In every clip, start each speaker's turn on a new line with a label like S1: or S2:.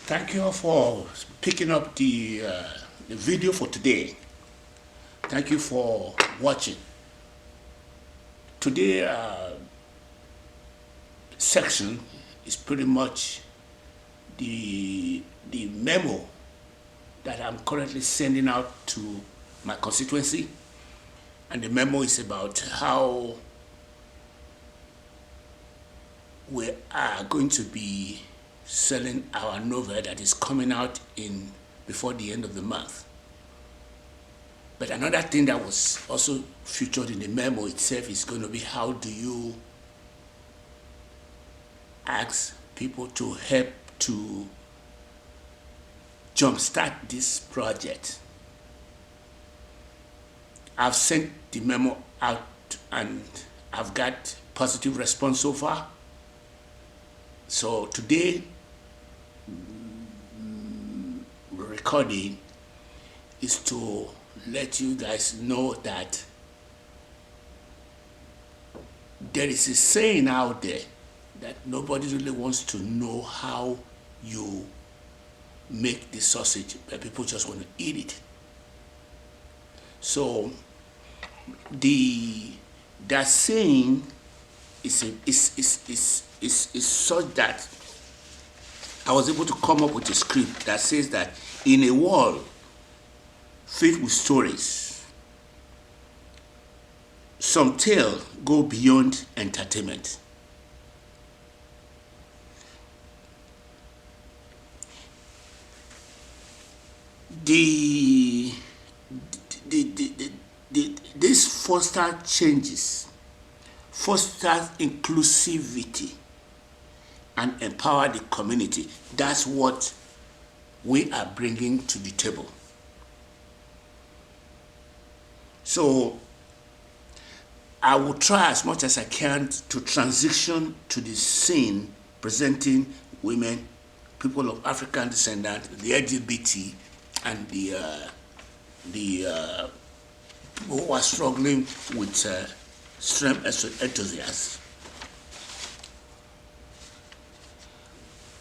S1: Thank you all for picking up the video for today. Thank you for watching. Today section is pretty much the memo that I'm currently sending out to my constituency, and the memo is about how we are going to be selling our novel that is coming out in before the end of the month. But another thing that was also featured in the memo itself is going to be how do you ask people to help to jumpstart this project. I've sent the memo out and I've got positive response so far. So today recording is to let you guys know that there is a saying out there that nobody really wants to know how you make the sausage, but people just want to eat it. So that saying is such that I was able to come up with a script that says that in a world filled with stories, some tales go beyond entertainment. This foster changes, foster inclusivity, and empower the community. That's what we are bringing to the table. So I will try as much as I can to transition to the scene presenting women, people of African descent, the LGBT, and the people who are struggling with STEM enthusiasts.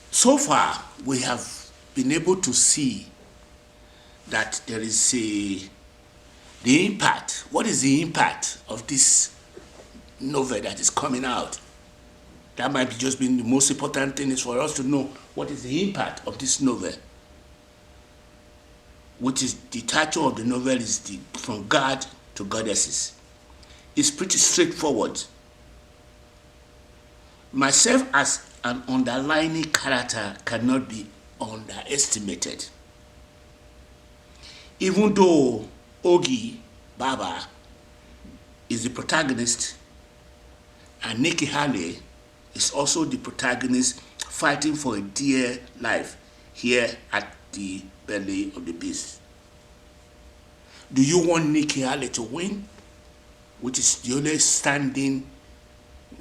S1: So far, we have been able to see that there is the impact. What is the impact of this novel that is coming out? That might be just being the most important thing is for us to know what is the impact of this novel, which is the title of the novel is From God to Goddesses. It's pretty straightforward. Myself as an underlying character cannot be underestimated. Even though Ogie Baba is the protagonist and Nikki Haley is also the protagonist fighting for a dear life here at the belly of the beast. Do you want Nikki Haley to win, which is the only standing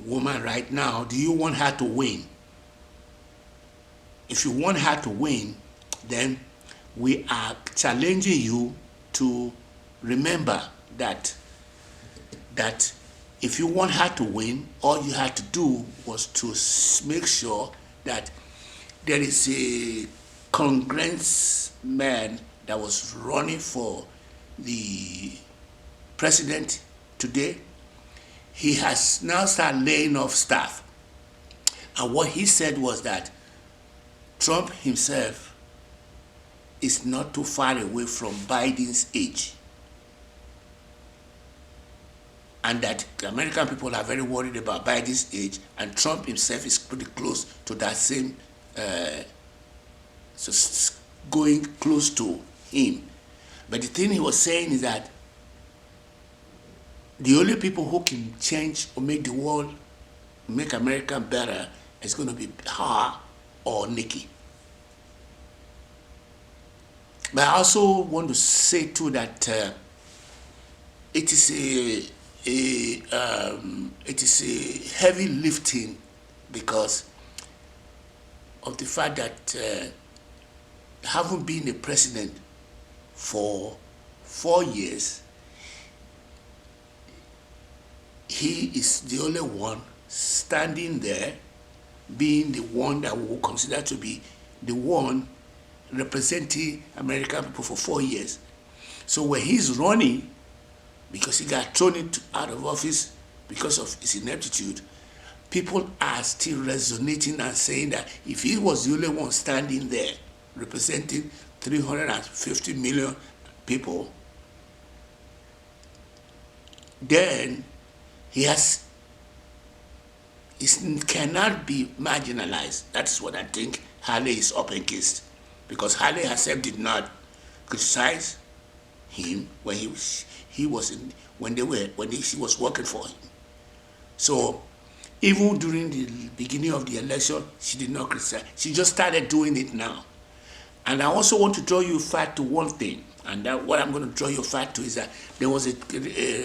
S1: woman right now? Do you want her to win? If you want her to win, then we are challenging you to remember that if you want her to win, all you had to do was to make sure that there is a congressman that was running for the president today. He has now started laying off staff. And what he said was that Trump himself is not too far away from Biden's age. And that the American people are very worried about Biden's age, and Trump himself is pretty close to that same, going close to him. But the thing he was saying is that the only people who can change or make the world, make America better, is going to be her or Nikki. But I also want to say too that it is a heavy lifting because of the fact that having been a president for 4 years, he is the only one standing there, being the one that we will consider to be the one representing American people for 4 years. So when he's running, because he got thrown out of office because of his ineptitude, people are still resonating and saying that if he was the only one standing there representing 350 million people, then he cannot be marginalized. That's what I think Haley is up against, because Haley herself did not criticize him when he was working for him. So even during the beginning of the election, she did not criticize. She just started doing it now. And I also want to draw you fact to one thing, and that what I'm going to draw you fact to is that there was a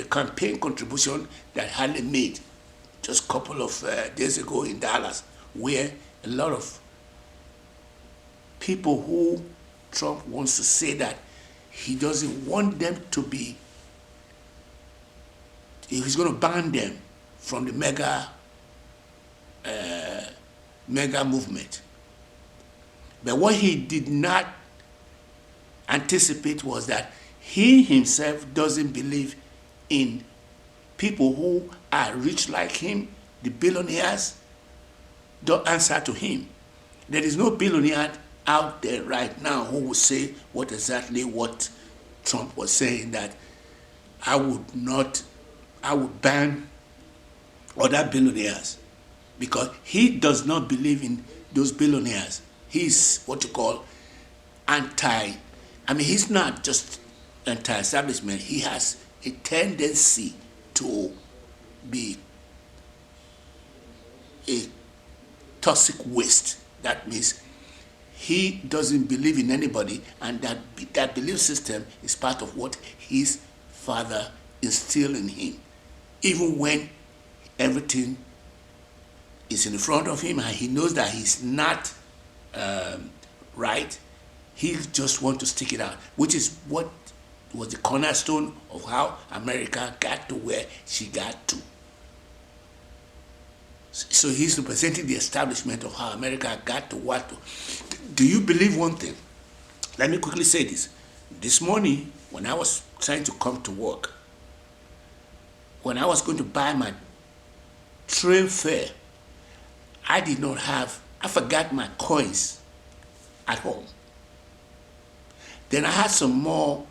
S1: campaign contribution that Haley made just a couple of days ago in Dallas, where a lot of people who Trump wants to say that he doesn't want them to be, he's going to ban them from the mega movement. But what he did not anticipate was that he himself doesn't believe in people who are rich like him. The billionaires don't answer to him. There is no billionaire out there right now who will say exactly what Trump was saying, that I would ban other billionaires, because he does not believe in those billionaires. He's what you call he's not just anti-establishment. He has a tendency to be a toxic waste. That means he doesn't believe in anybody, and that belief system is part of what his father instilled in him. Even when everything is in front of him and he knows that he's not right, he just wants to stick it out, which is what was the cornerstone of how America got to where she got to. So he's representing the establishment of how America got to what to. Do you believe one thing? Let me quickly say this. This morning, when I was trying to come to work, when I was going to buy my train fare, I forgot my coins at home. Then I had some more,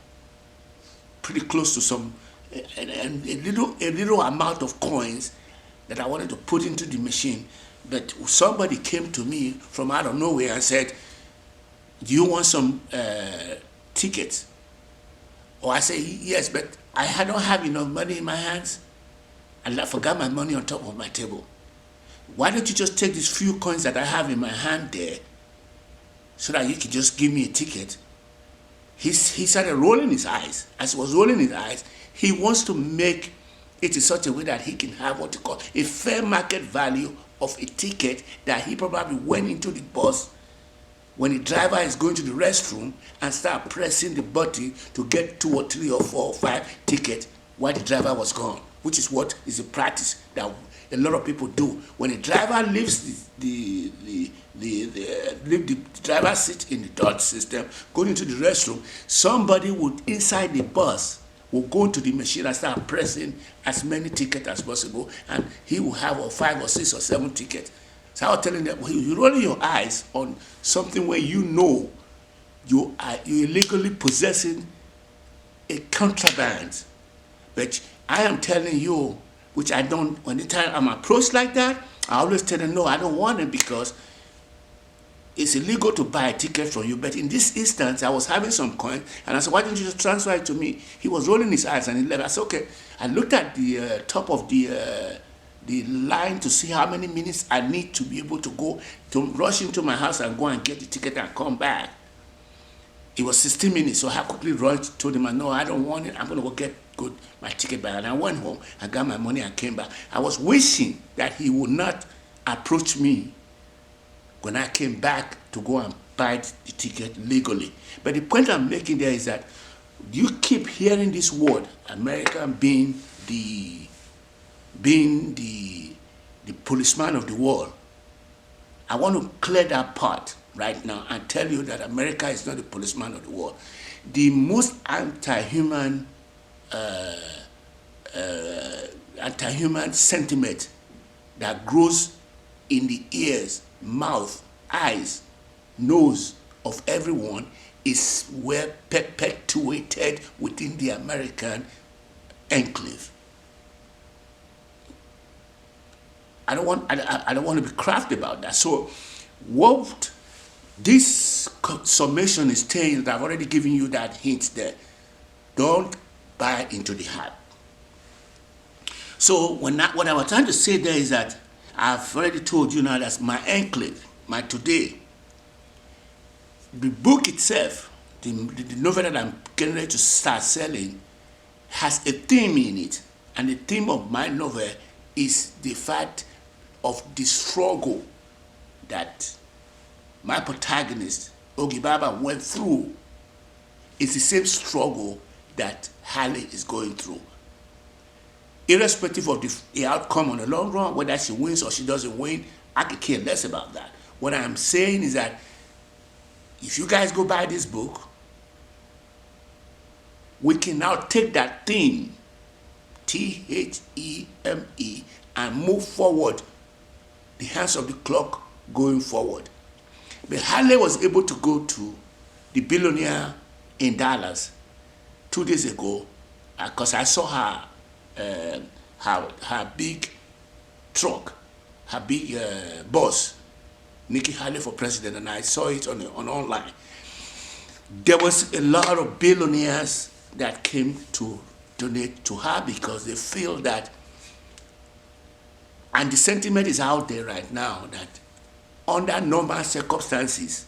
S1: pretty close to some, a little amount of coins that I wanted to put into the machine. But somebody came to me from out of nowhere and said, do you want some tickets? Or I said, yes, but I don't have enough money in my hands, and I forgot my money on top of my table. Why don't you just take these few coins that I have in my hand there, so that you can just give me a ticket? He started rolling his eyes. As he was rolling his eyes, he wants to make it in such a way that he can have what you call a fair market value of a ticket that he probably went into the bus when the driver is going to the restroom and start pressing the button to get 2 or 3 or 4 or 5 tickets while the driver was gone, which is what is a practice that a lot of people do. When a driver leaves the driver's seat in the DOT system, going into the restroom, somebody would inside the bus will go to the machine and start pressing as many tickets as possible, and he will have 5 or 6 or 7 tickets. So I was telling them, you're rolling your eyes on something where you know you're illegally possessing a contraband. But I am telling you, which I don't, when the time I'm approached like that, I always tell them, no, I don't want it, because it's illegal to buy a ticket from you. But in this instance, I was having some coin, and I said, why don't you just transfer it to me? He was rolling his eyes, and he left. I said, okay. I looked at the top of the line to see how many minutes I need to be able to go, to rush into my house and go and get the ticket and come back. It was 16 minutes, so I quickly rushed, told him, no, I don't want it. I'm going to go get my ticket back. And I went home, I got my money, and came back. I was wishing that he would not approach me when I came back to go and buy the ticket legally. But the point I'm making there is that you keep hearing this word, America being the policeman of the world. I want to clear that part right now and tell you that America is not the policeman of the world. The most anti-human sentiment that grows in the ears, mouth, eyes, nose of everyone is well perpetuated within the American enclave. I don't want to be crafty about that. So what this summation is saying, that I've already given you that hint there. Don't buy into the hype. So what I was trying to say there is that I've already told you now that's my enclave, my today. The book itself, the novel that I'm getting ready to start selling, has a theme in it. And the theme of my novel is the fact of the struggle that my protagonist, Ogie Baba, went through. It's the same struggle that Halle is going through. Irrespective of the outcome on the long run, whether she wins or she doesn't win, I could care less about that. What I'm saying is that if you guys go buy this book, we can now take that theme, THEME, and move forward the hands of the clock going forward. But Halle was able to go to the billionaire in Dallas 2 days ago because I saw her big truck, her big bus, Nikki Haley for president, and I saw it on online. There was a lot of billionaires that came to donate to her because they feel that, and the sentiment is out there right now, that under normal circumstances,